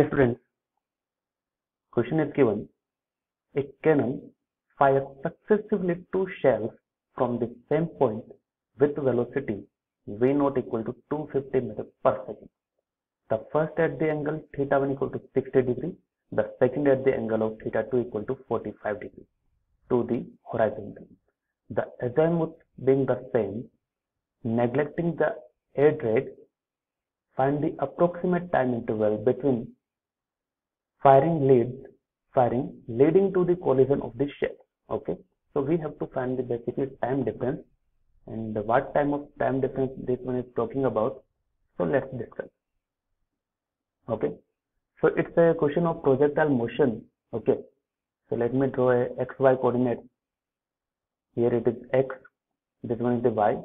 Students, question is given. A cannon fires successively two shells from the same point with velocity v0 equal to 250 meters per second. The first at the angle θ1 equal to 60 degree, the second at the angle of θ2 equal to 45 degree to the horizontal. The azimuth being the same, neglecting the aid rate, find the approximate time interval between firing leading to the collision of the shell. Okay, so we have to find the basically time difference, and what time difference this one is talking about. So let's discuss. Okay, so it's a question of projectile motion. Okay, so let me draw a xy coordinate. Here it is x, this one is the y,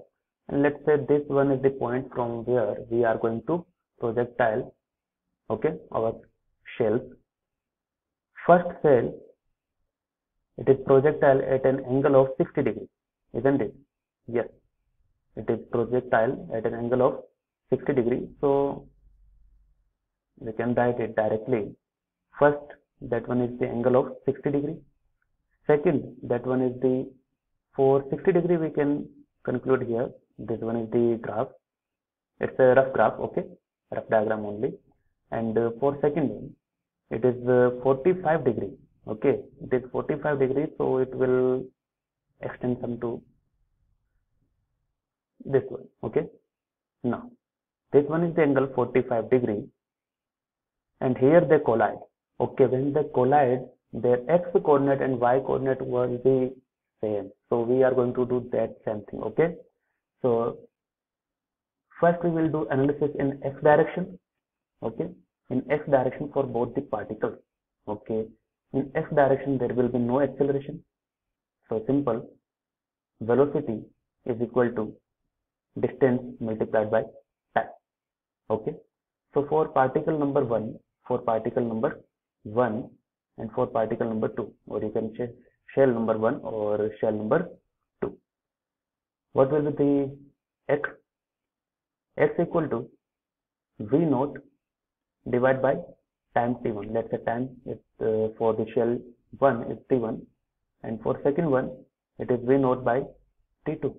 and let's say this one is the point from where we are going to projectile, okay, our shells. First shell, it is projectile at an angle of 60 degrees, isn't it? Yes, it is projectile at an angle of 60 degrees. So we can write it directly. First, that one is the angle of 60 degrees. Second, that one is the, for 60 degree we can conclude here, this one is the graph. It's a rough graph, okay, rough diagram only. And for second one, it is 45 degree. Okay, it is 45 degrees, so it will extend some to this one. Okay, now this one is the angle 45 degree, and here they collide. Okay, when they collide, their x coordinate and y coordinate will be same, so we are going to do that same thing. Okay, so first we will do analysis in x direction. Okay, in x direction for both the particles. Okay, in x direction there will be no acceleration, so simple, velocity is equal to distance multiplied by time. Okay, so for particle number 1, for particle number 1 and for particle number 2, or you can say shell number 1 or shell number 2, what will be the x? X equal to v0 divided by time t1. Let's say time is for the shell 1 is t1, and for second one it is v0 by t2.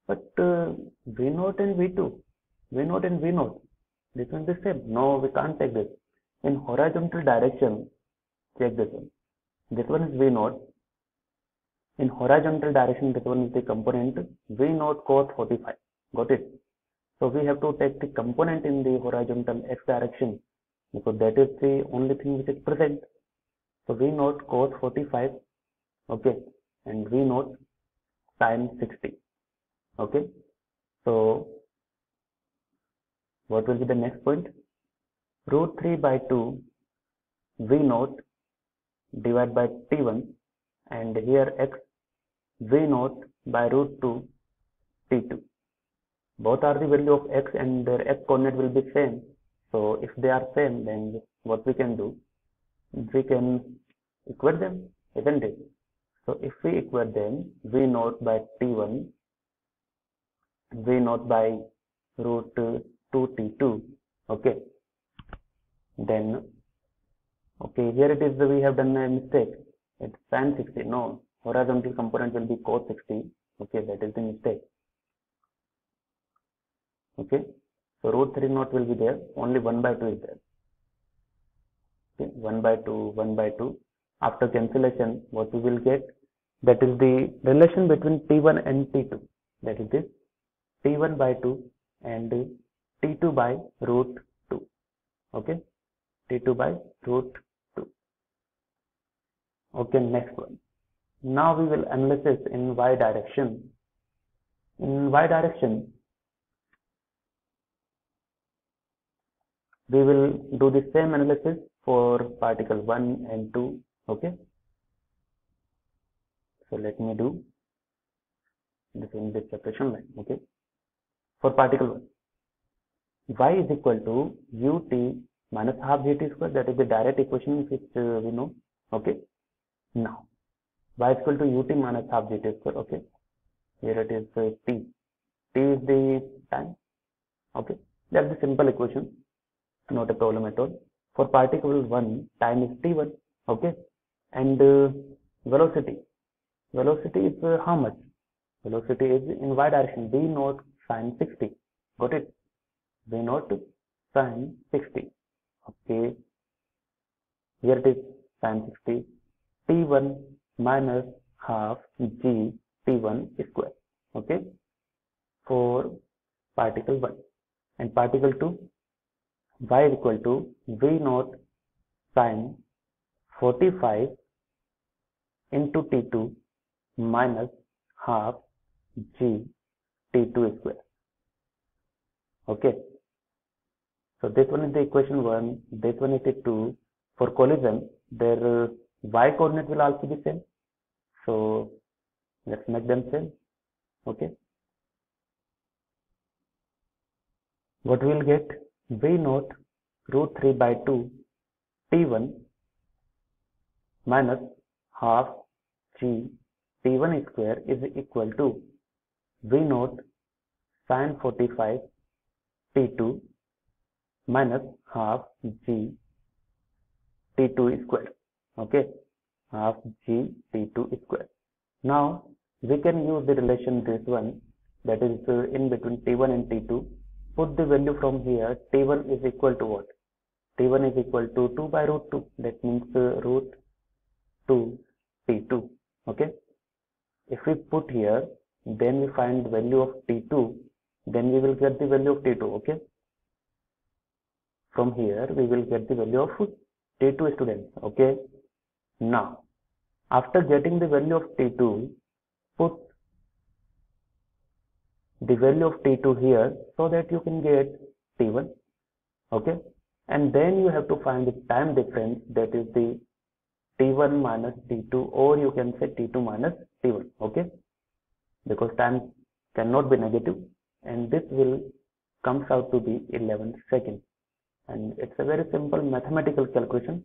But v0 and v0, this one is the same. No, we can't take this. In horizontal direction, check this one. This one is v0. In horizontal direction, this one is the component v0 cos 45. Got it? So we have to take the component in the horizontal x direction, because that is the only thing which is present. So v0 cos 45, okay, and v0 sin 60. Okay, so what will be the next point? Root 3 by 2 v0 divided by t1, and here x v0 by root 2 t2. Both are the value of x and their x coordinate will be same. So if they are same, then what we can do, we can equate them, isn't it? So if we equate them, v0 by t1, v0 by root 2 t2, okay, then, okay, here it is, we have done a mistake. It's sin 60. No, horizontal component will be cos 60. Okay, that is the mistake. Okay, so root 3 not will be there, only 1 by 2 is there. Okay, 1 by 2. After cancellation, what we will get, that is the relation between t1 and t2. That is this t1 by 2 and t2 by root 2. Okay, t2 by root 2. Okay, next one. Now we will analysis in y direction. In y direction, we will do the same analysis for particle 1 and 2. Okay, so let me do this in this separation line. Okay, for particle 1, y is equal to ut minus half gt square. That is the direct equation which we know. Okay, now y is equal to ut minus half gt square. Okay, here it is t is the time. Okay, that's the simple equation, not a problem at all. For particle 1, time is t1, okay, and velocity is how much? Velocity is in y direction, v naught sine 60, got it? V naught sine 60, okay, here it is sine 60, t1 minus half g t1 square, okay, for particle 1. And particle 2, y is equal to v naught sine 45 into t2 minus half g t2 square, okay. So this one is the equation 1, this one is the 2. For collision, their y coordinate will also be same. So let's make them same, okay. What we will get? V naught root 3 by 2 t1 minus half g t1 square is equal to v naught sine 45 t2 minus half g t2 square, okay, half g t2 square. Now we can use the relation this one, that is in between t1 and t2. Put the value from here. T1 is equal to what? T1 is equal to 2 by root 2. That means root 2 T2. Okay. If we put here, then we find the value of T2. Then we will get the value of T2. Okay. From here, we will get the value of T2, students. Okay. Now, after getting the value of T2, put the value of T2 here so that you can get T1, okay, and then you have to find the time difference, that is the T1 minus T2, or you can say T2 minus T1, okay, because time cannot be negative, and this will comes out to be 11 seconds, and it's a very simple mathematical calculation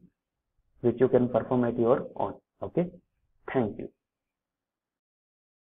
which you can perform at your own, okay. Thank you.